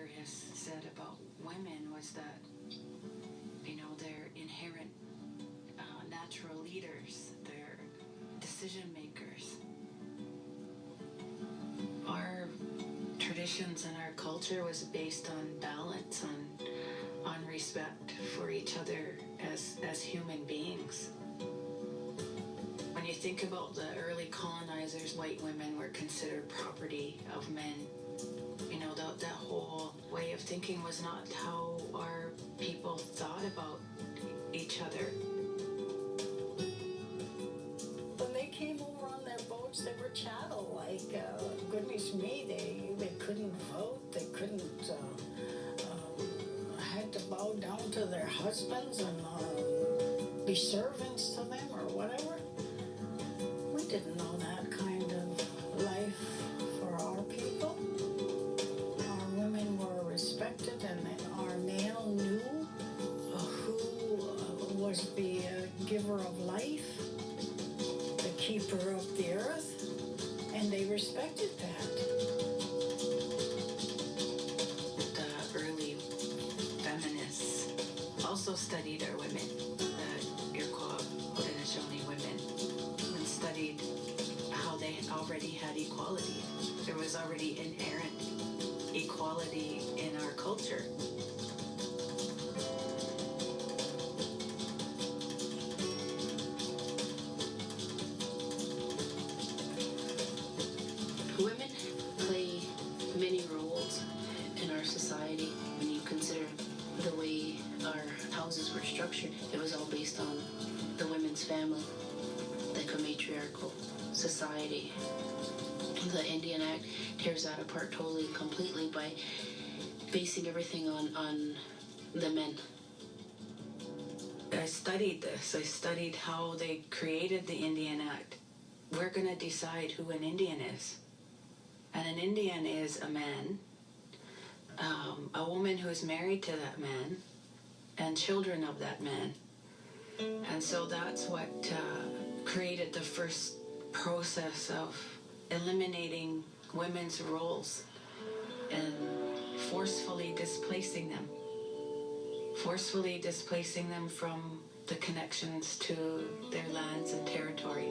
father has said about women was that, you know, they're inherent natural leaders, they're decision makers. Our traditions and our culture was based on balance, on respect for each other as human beings. When you think about the early colonizers, white women were considered property of men. You know, that whole way of thinking was not how our people thought about each other. When they came over on their boats, they were chattel. Like, goodness me, they couldn't vote. They couldn't, had to bow down to their husbands and be servants to them or whatever. We didn't know that kind of life for our people. Our women were respected, and our male knew who was the giver of life, the keeper of the earth, and they respected that. The early feminists also studied our women, the Iroquois Haudenosaunee women, and studied how they already had equality. There was already inherent equality in our culture. Women play many roles in our society. When you consider the way our houses were structured, it was all based on the women's family, like a matriarchal society. The Indian Act tears that apart totally and completely by basing everything on the men. I studied this. I studied how they created the Indian Act. We're going to decide who an Indian is. And an Indian is a man, a woman who is married to that man, and children of that man. And so that's what created the first process of eliminating women's roles and forcefully displacing them from the connections to their lands and territories.